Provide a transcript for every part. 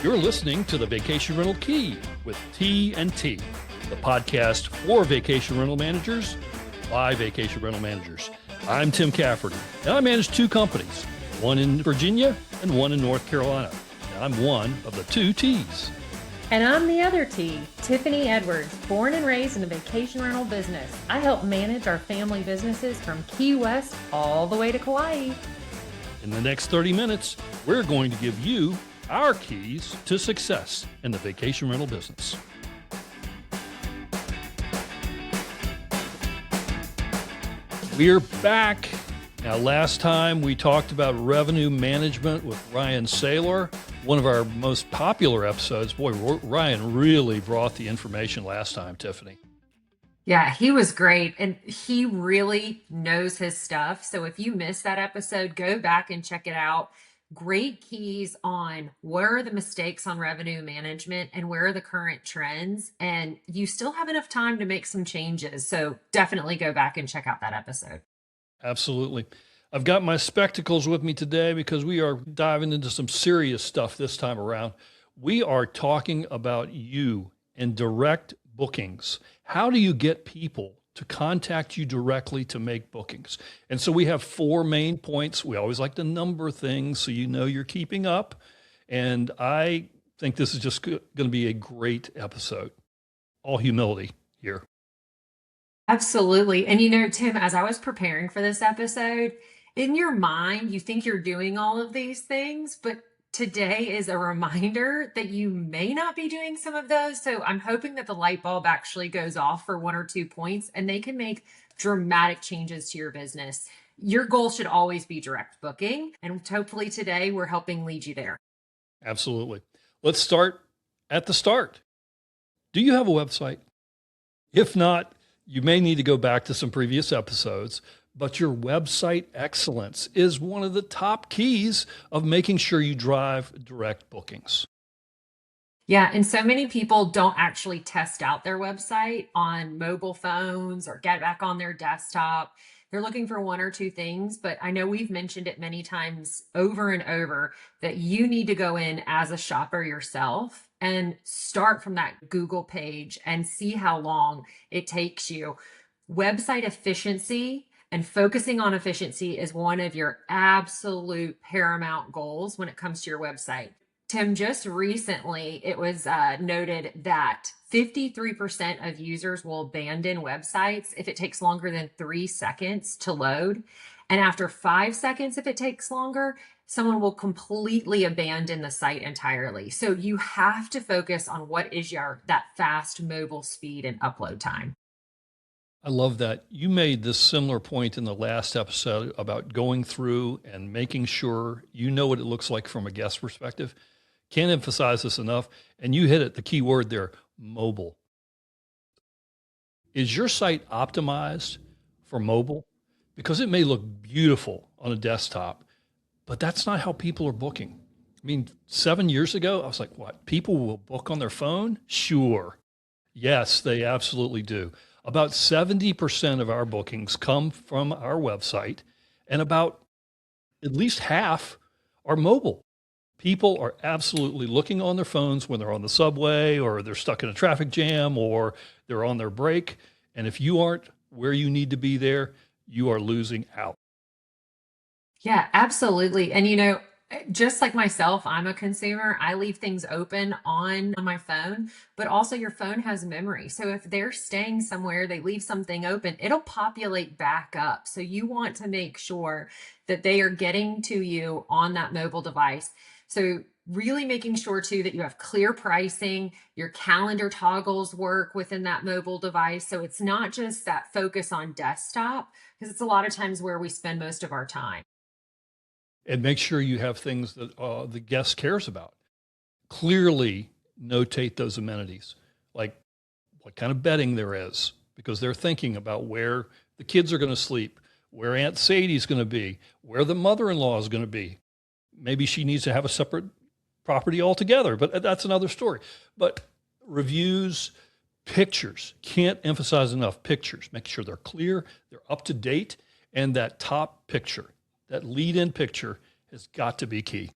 You're listening to the Vacation Rental Key with T&T, the podcast for vacation rental managers by vacation rental managers. I'm Tim Cafferty, and I manage two companies, one in Virginia and one in North Carolina. And I'm one of the two T's. And I'm the other T, Tiffany Edwards, born and raised in the vacation rental business. I help manage our family businesses from Key West all the way to Kauai. In the next 30 minutes, we're going to give you our keys to success in the vacation rental business. We're back. Now, last time we talked about revenue management with Ryan Saylor, one of our most popular episodes. Boy, Ryan really brought the information last time, Tiffany. Yeah, he was great, and he really knows his stuff. So if you missed that episode, go back and check it out. Great keys on where are the mistakes on revenue management and where are the current trends. And you still have enough time to make some changes. So definitely go back and check out that episode. Absolutely. I've got my spectacles with me today because we are diving into some serious stuff this time around. We are talking about you and direct bookings. How do you get people to contact you directly to make bookings? And so we have four main points. We always like to number things so you know you're keeping up. And I think this is just going to be a great episode. All humility here. Absolutely. And you know, Tim, as I was preparing for this episode, in your mind, you think you're doing all of these things, but today is a reminder that you may not be doing some of those. So I'm hoping that the light bulb actually goes off for one or 2 points and they can make dramatic changes to your business. Your goal should always be direct booking. And hopefully today we're helping lead you there. Absolutely. Let's start at the start. Do you have a website? If not, you may need to go back to some previous episodes. But your website excellence is one of the top keys of making sure you drive direct bookings. Yeah, and so many people don't actually test out their website on mobile phones or get back on their desktop. They're looking for one or two things, but I know we've mentioned it many times over and over that you need to go in as a shopper yourself and start from that Google page and see how long it takes you. Website efficiency and focusing on efficiency is one of your absolute paramount goals when it comes to your website. Tim, just recently, it was noted that 53% of users will abandon websites if it takes longer than 3 seconds to load. And after 5 seconds, if it takes longer, someone will completely abandon the site entirely. So you have to focus on what is that fast mobile speed and upload time. I love that. You made this similar point in the last episode about going through and making sure you know what it looks like from a guest perspective. Can't emphasize this enough. And you hit it, the key word there, mobile. Is your site optimized for mobile? Because it may look beautiful on a desktop, but that's not how people are booking. I mean, 7 years ago, I was like, what? People will book on their phone? Sure. Yes, they absolutely do. About 70% of our bookings come from our website, and about at least half are mobile. People are absolutely looking on their phones when they're on the subway or they're stuck in a traffic jam or they're on their break. And if you aren't where you need to be there, you are losing out. Yeah, absolutely. And you know, just like myself, I'm a consumer. I leave things open on my phone, but also your phone has memory. So if they're staying somewhere, they leave something open, it'll populate back up. So you want to make sure that they are getting to you on that mobile device. So really making sure too that you have clear pricing, your calendar toggles work within that mobile device. So it's not just that focus on desktop, because it's a lot of times where we spend most of our time. And make sure you have things that the guest cares about. Clearly notate those amenities, like what kind of bedding there is, because they're thinking about where the kids are going to sleep, where Aunt Sadie's going to be, where the mother-in-law is going to be. Maybe she needs to have a separate property altogether, but that's another story. But reviews, pictures, can't emphasize enough pictures. Make sure they're clear, they're up to date, and that top picture, that lead-in picture has got to be key.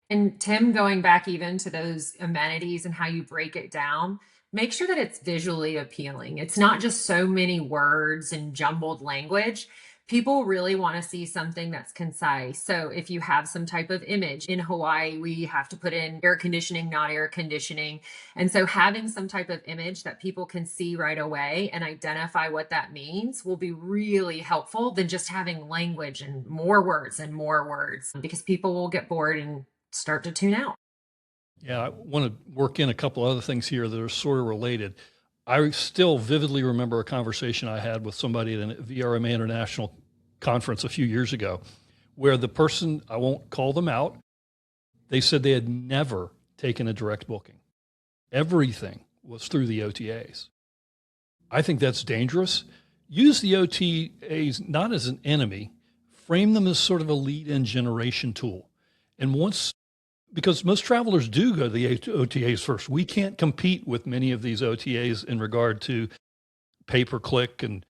And Tim, going back even to those amenities and how you break it down, make sure that it's visually appealing. It's not just so many words and jumbled language. People really want to see something that's concise. So if you have some type of image in Hawaii, we have to put in air conditioning, not air conditioning. And so having some type of image that people can see right away and identify what that means will be really helpful than just having language and more words because people will get bored and start to tune out. Yeah, I want to work in a couple other things here that are sort of related. I still vividly remember a conversation I had with somebody at a VRMA International conference a few years ago, where the person, I won't call them out, they said they had never taken a direct booking. Everything was through the OTAs. I think that's dangerous. Use the OTAs not as an enemy, frame them as sort of a lead-in generation tool. And once, because most travelers do go to the OTAs first. We can't compete with many of these OTAs in regard to pay-per-click and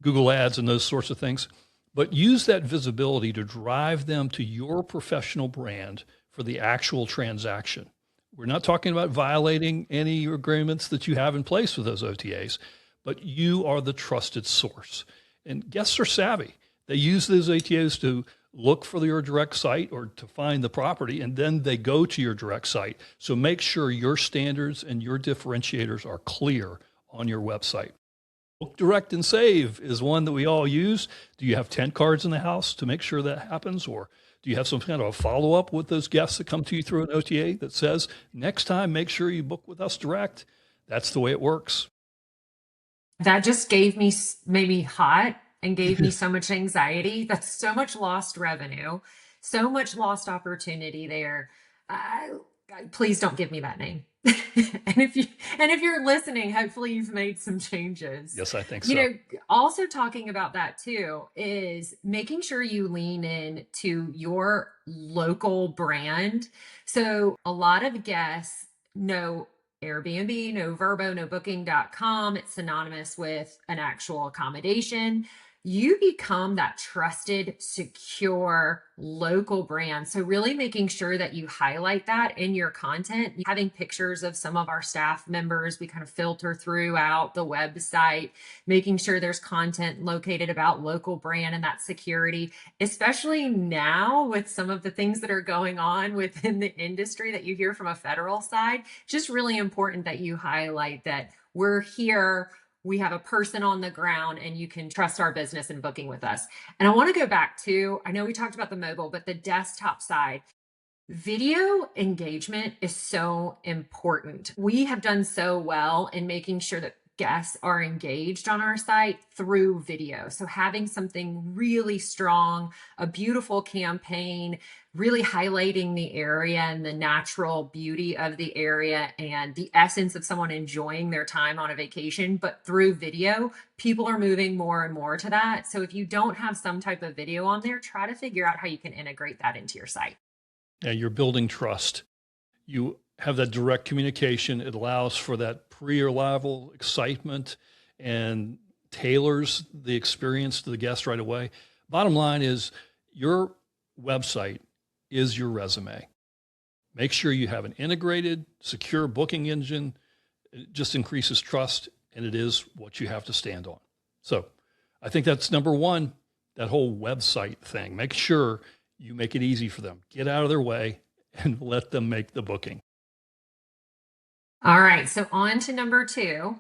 Google Ads and those sorts of things. But use that visibility to drive them to your professional brand for the actual transaction. We're not talking about violating any agreements that you have in place with those OTAs, but you are the trusted source. And guests are savvy. They use those OTAs to look for your direct site or to find the property, and then they go to your direct site. So make sure your standards and your differentiators are clear on your website. Book direct and save is one that we all use. Do you have tent cards in the house to make sure that happens? Or do you have some kind of a follow-up with those guests that come to you through an OTA that says, next time, make sure you book with us direct? That's the way it works. That just made me hot and gave me so much anxiety. That's so much lost revenue, so much lost opportunity there. Uh, please don't give me that name. And if you're listening, hopefully you've made some changes. Yes, I think You so. know, also talking about that too is making sure you lean in to your local brand. So a lot of guests know Airbnb, no Verbo, no booking.com. It's synonymous with an actual accommodation. You become that trusted, secure local brand. So, really making sure that you highlight that in your content, having pictures of some of our staff members, we kind of filter throughout the website, making sure there's content located about local brand and that security, especially now with some of the things that are going on within the industry that you hear from a federal side. Just really important that you highlight that we're here, we have a person on the ground, and you can trust our business and booking with us. And I want to go back to, I know we talked about the mobile, but the desktop side. Video engagement is so important. We have done so well in making sure that guests are engaged on our site through video. So having something really strong, a beautiful campaign, really highlighting the area and the natural beauty of the area and the essence of someone enjoying their time on a vacation, but through video, people are moving more and more to that. So if you don't have some type of video on there, try to figure out how you can integrate that into your site. Yeah, you're building trust. You have that direct communication. It allows for that pre-arrival excitement and tailors the experience to the guest right away. Bottom line is your website is your resume. Make sure you have an integrated, secure booking engine. It just increases trust, and it is what you have to stand on. So I think that's number one, that whole website thing. Make sure you make it easy for them. Get out of their way and let them make the booking. All right, so on to number two.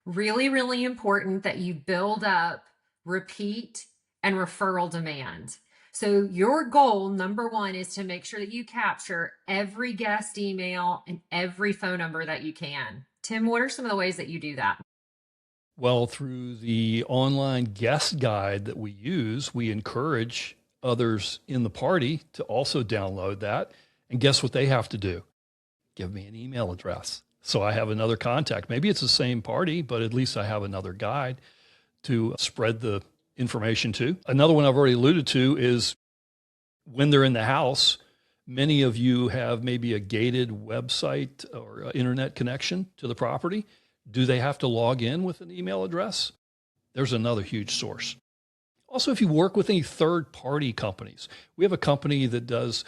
Really, really important that you build up repeat and referral demand. So your goal, number one, is to make sure that you capture every guest email and every phone number that you can. Tim, what are some of the ways that you do that? Well, through the online guest guide that we use, we encourage others in the party to also download that. And guess what they have to do? Give me an email address. So I have another contact. Maybe it's the same party, but at least I have another guide to spread the information to. Another one I've already alluded to is when they're in the house, many of you have maybe a gated website or internet connection to the property. Do they have to log in with an email address? There's another huge source. Also, if you work with any third-party companies, we have a company that does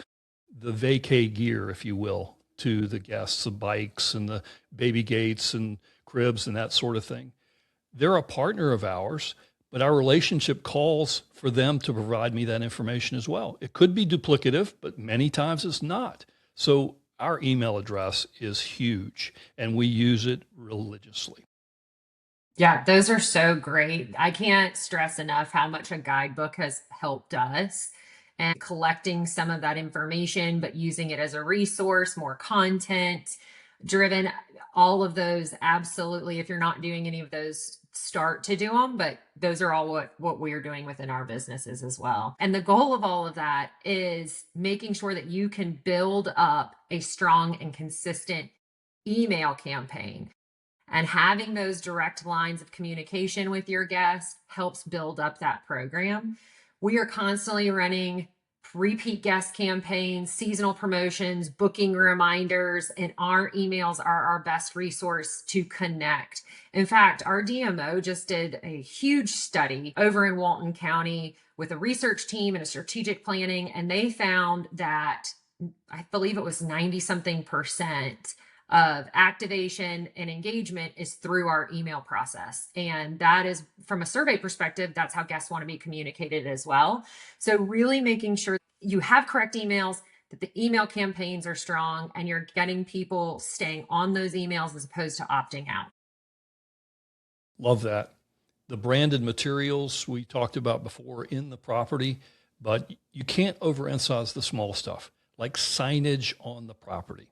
the vacay gear, if you will, to the guests, the bikes and the baby gates and cribs and that sort of thing. They're a partner of ours, but our relationship calls for them to provide me that information as well. It could be duplicative, but many times it's not. So our email address is huge and we use it religiously. Yeah, those are so great. I can't stress enough how much a guidebook has helped us and collecting some of that information, but using it as a resource, more content driven, all of those. Absolutely. If you're not doing any of those, start to do them, but those are all what we're doing within our businesses as well. And the goal of all of that is making sure that you can build up a strong and consistent email campaign, and having those direct lines of communication with your guests helps build up that program. We are constantly running repeat guest campaigns, seasonal promotions, booking reminders, and our emails are our best resource to connect. In fact, our DMO just did a huge study over in Walton County with a research team and a strategic planning, and they found that I believe it was 90 something percent of activation and engagement is through our email process. And that is, from a survey perspective, that's how guests want to be communicated as well. So really making sure you have correct emails, that the email campaigns are strong, and you're getting people staying on those emails as opposed to opting out. Love that. The branded materials we talked about before in the property, but you can't overemphasize the small stuff like signage on the property.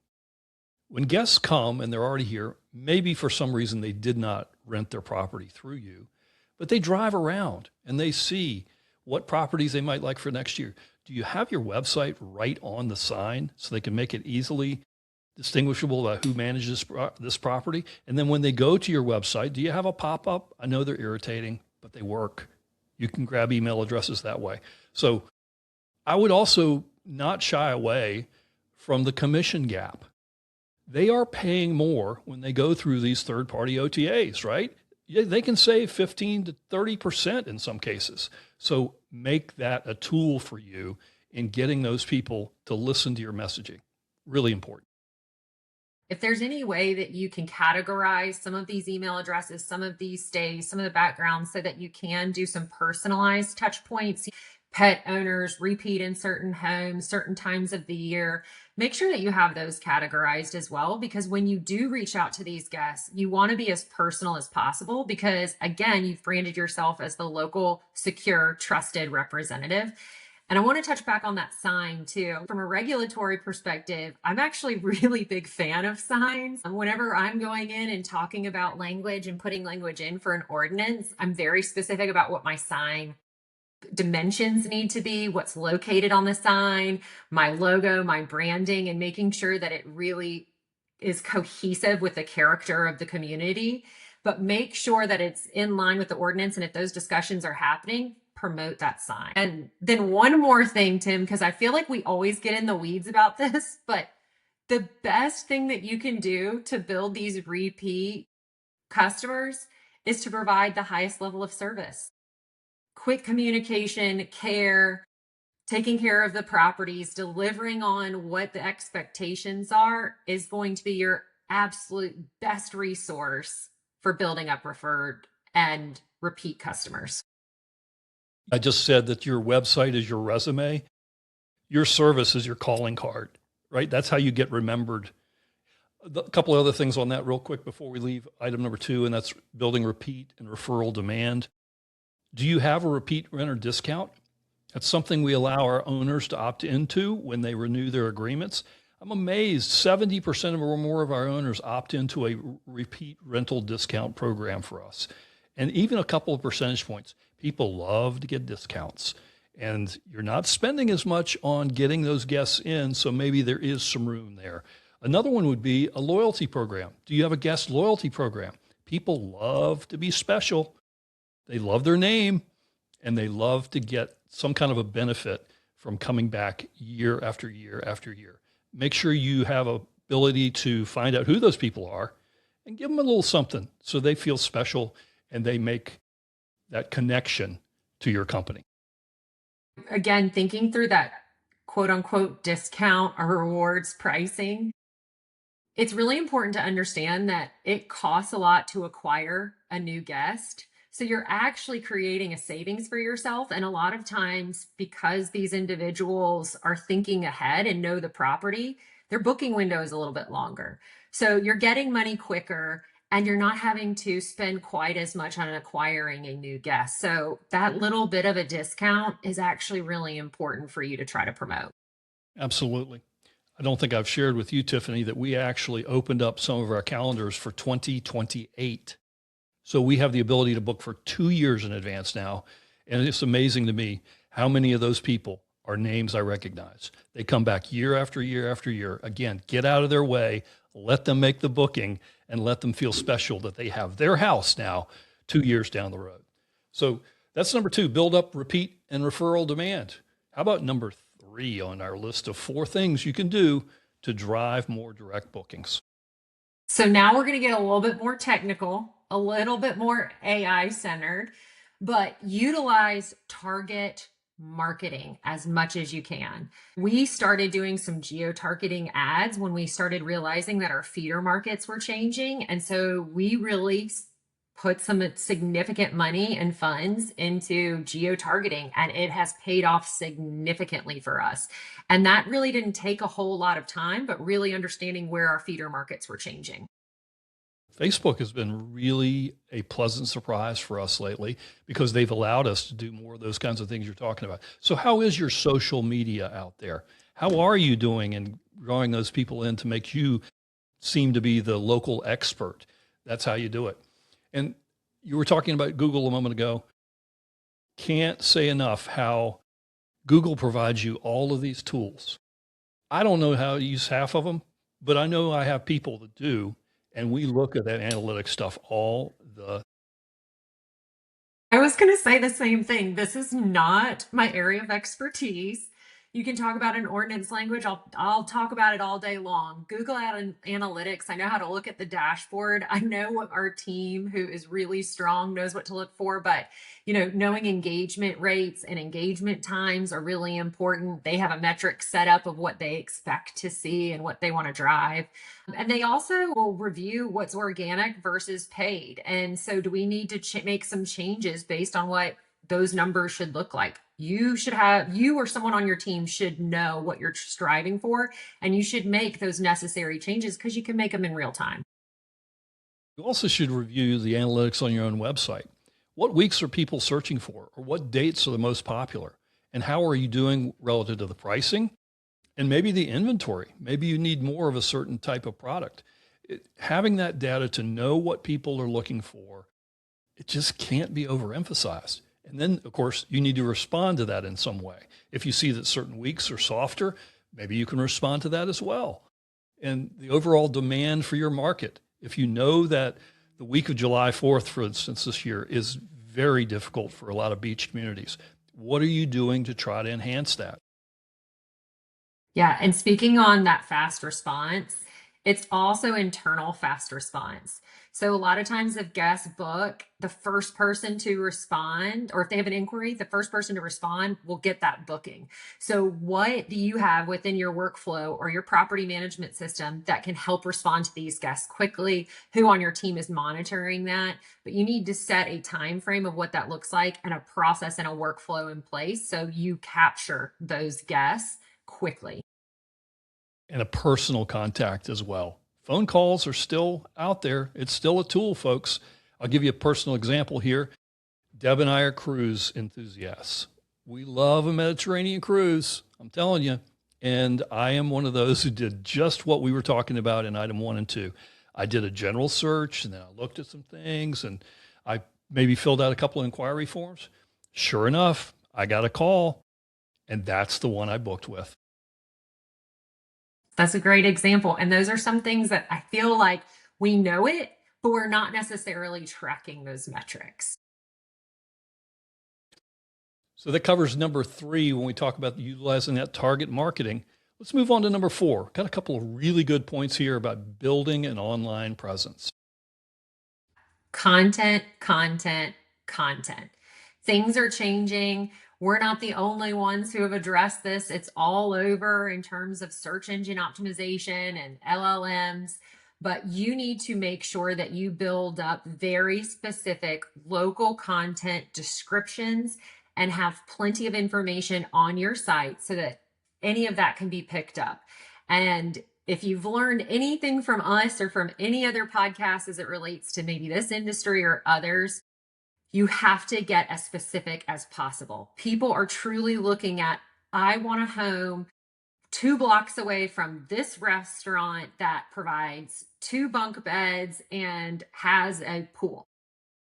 When guests come and they're already here, maybe for some reason they did not rent their property through you, but they drive around and they see what properties they might like for next year. Do you have your website right on the sign so they can make it easily distinguishable about who manages this property? And then when they go to your website, do you have a pop-up? I know they're irritating, but they work. You can grab email addresses that way. So I would also not shy away from the commission gap. They are paying more when they go through these third-party OTAs, right? They can save 15 to 30% in some cases. So make that a tool for you in getting those people to listen to your messaging. Really important. If there's any way that you can categorize some of these email addresses, some of these stays, some of the backgrounds, so that you can do some personalized touch points, pet owners repeat in certain homes, certain times of the year, make sure that you have those categorized as well. Because when you do reach out to these guests, you want to be as personal as possible, because again, you've branded yourself as the local, secure, trusted representative. And I want to touch back on that sign too. From a regulatory perspective, I'm actually really big fan of signs. Whenever I'm going in and talking about language and putting language in for an ordinance, I'm very specific about what my sign dimensions need to be, what's located on the sign, my logo, my branding, and making sure that it really is cohesive with the character of the community. But make sure that it's in line with the ordinance. And if those discussions are happening, promote that sign. And then one more thing, Tim, because I feel like we always get in the weeds about this, but the best thing that you can do to build these repeat customers is to provide the highest level of service. Quick communication, care, taking care of the properties, delivering on what the expectations are is going to be your absolute best resource for building up referred and repeat customers. I just said that your website is your resume. Your service is your calling card, right? That's how you get remembered. A couple of other things on that real quick before we leave item number 2, and that's building repeat and referral demand. Do you have a repeat renter discount? That's something we allow our owners to opt into when they renew their agreements. I'm amazed 70% or more of our owners opt into a repeat rental discount program for us. And even a couple of percentage points. People love to get discounts, and you're not spending as much on getting those guests in. So maybe there is some room there. Another one would be a loyalty program. Do you have a guest loyalty program? People love to be special. They love their name, and they love to get some kind of a benefit from coming back year after year after year. Make sure you have a ability to find out who those people are and give them a little something so they feel special and they make that connection to your company. Again, thinking through that quote unquote discount or rewards pricing. It's really important to understand that it costs a lot to acquire a new guest. So you're actually creating a savings for yourself. And a lot of times, because these individuals are thinking ahead and know the property, their booking window is a little bit longer. So you're getting money quicker and you're not having to spend quite as much on acquiring a new guest. So that little bit of a discount is actually really important for you to try to promote. Absolutely. I don't think I've shared with you, Tiffany, that we actually opened up some of our calendars for 2028. So we have the ability to book for 2 years in advance now. And it's amazing to me how many of those people are names I recognize. They come back year after year after year. Again, get out of their way, let them make the booking, and let them feel special that they have their house now 2 years down the road. So that's number two, build up, repeat, and referral demand. How about number three on our list of 4 things you can do to drive more direct bookings? So now we're going to get a little bit more technical, a little bit more AI centered, but utilize target marketing as much as you can. We started doing some geo targeting ads when we started realizing that our feeder markets were changing. And so we really put some significant money and funds into geo targeting, and it has paid off significantly for us. And that really didn't take a whole lot of time, but really understanding where our feeder markets were changing. Facebook has been really a pleasant surprise for us lately because they've allowed us to do more of those kinds of things you're talking about. So how is your social media out there? How are you doing in drawing those people in to make you seem to be the local expert? That's how you do it. And you were talking about Google a moment ago. Can't say enough how Google provides you all of these tools. I don't know how to use half of them, but I know I have people that do. And we look at that analytics stuff all the. I was going to say the same thing. This is not my area of expertise. You can talk about an ordinance language. I'll talk about it all day long. Google Analytics. I know how to look at the dashboard. I know what our team, who is really strong, knows what to look for. But knowing engagement rates and engagement times are really important. They have a metric set up of what they expect to see and what they want to drive. And they also will review what's organic versus paid. And so, do we need to make some changes based on what those numbers should look like? You or someone on your team should know what you're striving for, and you should make those necessary changes because you can make them in real time. You also should review the analytics on your own website. What weeks are people searching for, or what dates are the most popular? And how are you doing relative to the pricing and maybe the inventory? Maybe you need more of a certain type of product. Having that data to know what people are looking for, it just can't be overemphasized. And then, of course, you need to respond to that in some way. If you see that certain weeks are softer, maybe you can respond to that as well. And the overall demand for your market. If you know that the week of July 4th, for instance, this year is very difficult for a lot of beach communities, what are you doing to try to enhance that? Yeah. And speaking on that fast response, it's also internal fast response. So a lot of times if guests book, the first person to respond, or if they have an inquiry, the first person to respond will get that booking. So what do you have within your workflow or your property management system that can help respond to these guests quickly? Who on your team is monitoring that? But you need to set a time frame of what that looks like and a process and a workflow in place so you capture those guests quickly. And a personal contact as well. Phone calls are still out there. It's still a tool, folks. I'll give you a personal example here. Deb and I are cruise enthusiasts. We love a Mediterranean cruise, I'm telling you. And I am one of those who did just what we were talking about in item 1 and 2. I did a general search and then I looked at some things and I maybe filled out a couple of inquiry forms. Sure enough, I got a call and that's the one I booked with. That's a great example. And those are some things that I feel like we know it, but we're not necessarily tracking those metrics. So that covers number 3 when we talk about utilizing that target marketing. Let's move on to number 4. Got a couple of really good points here about building an online presence. Content, content, content. Things are changing. We're not the only ones who have addressed this. It's all over in terms of search engine optimization and LLMs. But you need to make sure that you build up very specific local content descriptions and have plenty of information on your site so that any of that can be picked up. And if you've learned anything from us or from any other podcast as it relates to maybe this industry or others, you have to get as specific as possible. People are truly looking at, I want a home 2 blocks away from this restaurant that provides 2 bunk beds and has a pool.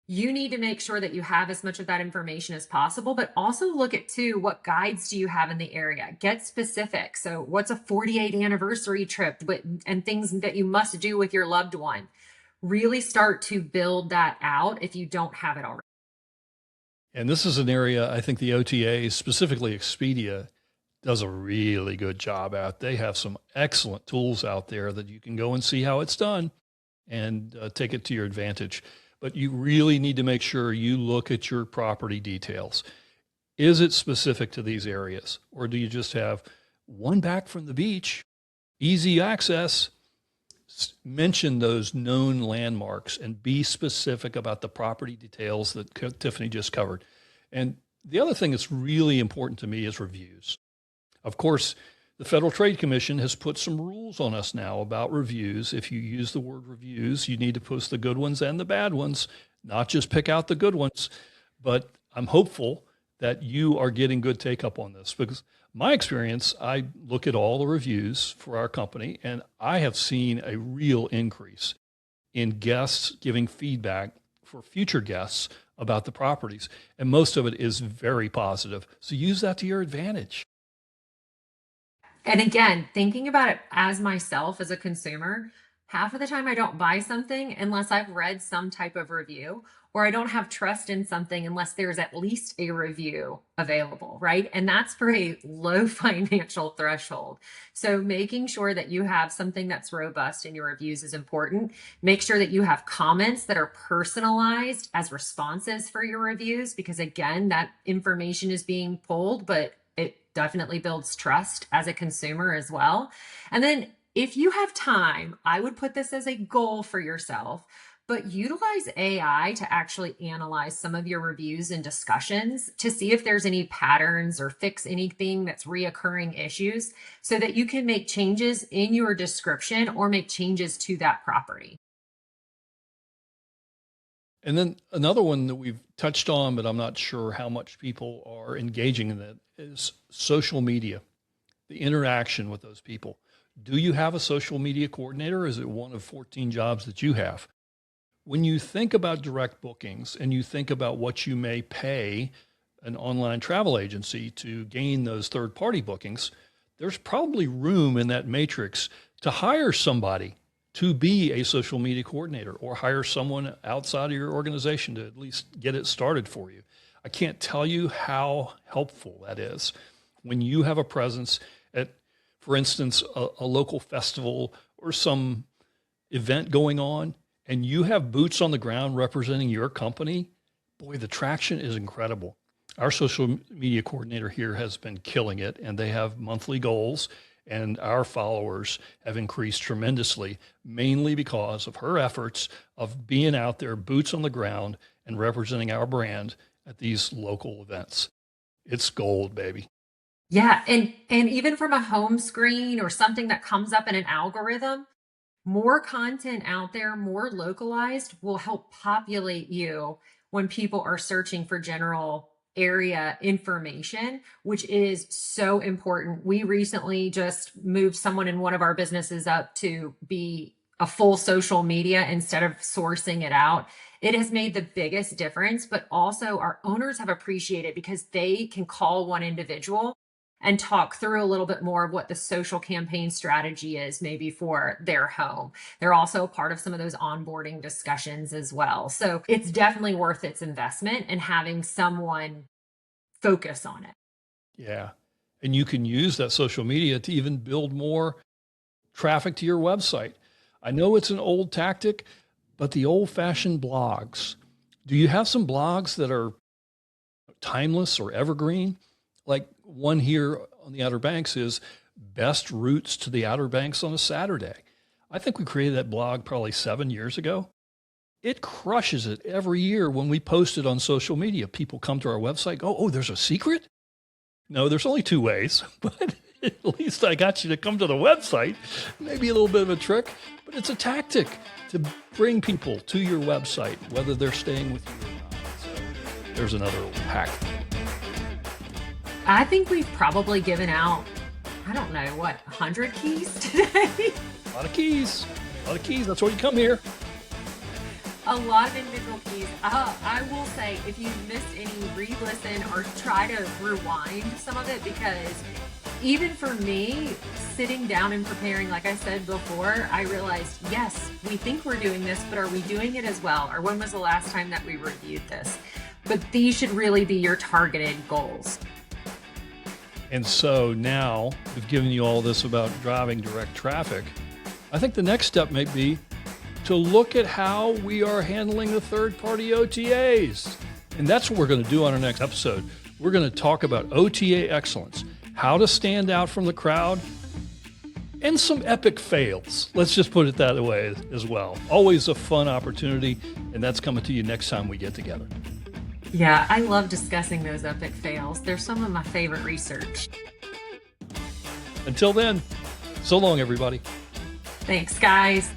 You need to make sure that you have as much of that information as possible, but also look at too, what guides do you have in the area? Get specific. So what's a 48 anniversary trip and things that you must do with your loved one? Really start to build that out if you don't have it already. And this is an area I think the OTA, specifically Expedia, does a really good job at. They have some excellent tools out there that you can go and see how it's done and take it to your advantage. But you really need to make sure you look at your property details. Is it specific to these areas? Or do you just have one back from the beach, easy access? Mention those known landmarks and be specific about the property details that Tiffany just covered. And the other thing that's really important to me is reviews. Of course, the Federal Trade Commission has put some rules on us now about reviews. If you use the word reviews, you need to post the good ones and the bad ones, not just pick out the good ones. But I'm hopeful that you are getting good take up on this, because my experience, I look at all the reviews for our company and I have seen a real increase in guests giving feedback for future guests about the properties. And most of it is very positive. So use that to your advantage. And again, thinking about it as myself as a consumer, half of the time I don't buy something unless I've read some type of review, or I don't have trust in something unless there's at least a review available, right? And that's for a low financial threshold. So making sure that you have something that's robust in your reviews is important. Make sure that you have comments that are personalized as responses for your reviews, because again, that information is being pulled, but it definitely builds trust as a consumer as well. And then if you have time, I would put this as a goal for yourself, but utilize AI to actually analyze some of your reviews and discussions to see if there's any patterns or fix anything that's reoccurring issues so that you can make changes in your description or make changes to that property. And then another one that we've touched on, but I'm not sure how much people are engaging in it, is social media, the interaction with those people. Do you have a social media coordinator? Or is it one of 14 jobs that you have? When you think about direct bookings and you think about what you may pay an online travel agency to gain those third-party bookings, there's probably room in that matrix to hire somebody to be a social media coordinator, or hire someone outside of your organization to at least get it started for you. I can't tell you how helpful that is when you have a presence at, for instance, a local festival or some event going on, and you have boots on the ground representing your company. Boy, the traction is incredible. Our social media coordinator here has been killing it, and they have monthly goals. And our followers have increased tremendously, mainly because of her efforts of being out there, boots on the ground, and representing our brand at these local events. It's gold, baby. Yeah, and even from a home screen or something that comes up in an algorithm, more content out there, more localized, will help populate you when people are searching for general area information, which is so important. We recently just moved someone in one of our businesses up to be a full social media instead of sourcing it out. It has made the biggest difference, but also our owners have appreciated because they can call one individual and talk through a little bit more of what the social campaign strategy is, maybe for their home. They're also a part of some of those onboarding discussions as well. So it's definitely worth its investment in having someone focus on it. Yeah. And you can use that social media to even build more traffic to your website. I know it's an old tactic, but the old fashioned blogs, do you have some blogs that are timeless or evergreen. Like one here on the Outer Banks is best routes to the Outer Banks on a Saturday. I think we created that blog probably 7 years ago. It crushes it every year when we post it on social media. People come to our website, go, oh, there's a secret? No, there's only 2 ways, but at least I got you to come to the website. Maybe a little bit of a trick, but it's a tactic to bring people to your website, whether they're staying with you or not. So there's another little hack. I think we've probably given out, I don't know, 100 keys today? A lot of keys. A lot of keys. That's why you come here. A lot of individual keys. I will say, if you missed any, re-listen or try to rewind some of it, because even for me, sitting down and preparing, like I said before, I realized, yes, we think we're doing this, but are we doing it as well? Or when was the last time that we reviewed this? But these should really be your targeted goals. And so now we've given you all this about driving direct traffic. I think the next step may be to look at how we are handling the third-party OTAs. And that's what we're going to do on our next episode. We're going to talk about OTA excellence, how to stand out from the crowd, and some epic fails. Let's just put it that way as well. Always a fun opportunity, and that's coming to you next time we get together. Yeah, I love discussing those epic fails. They're some of my favorite research. Until then, so long, everybody. Thanks, guys.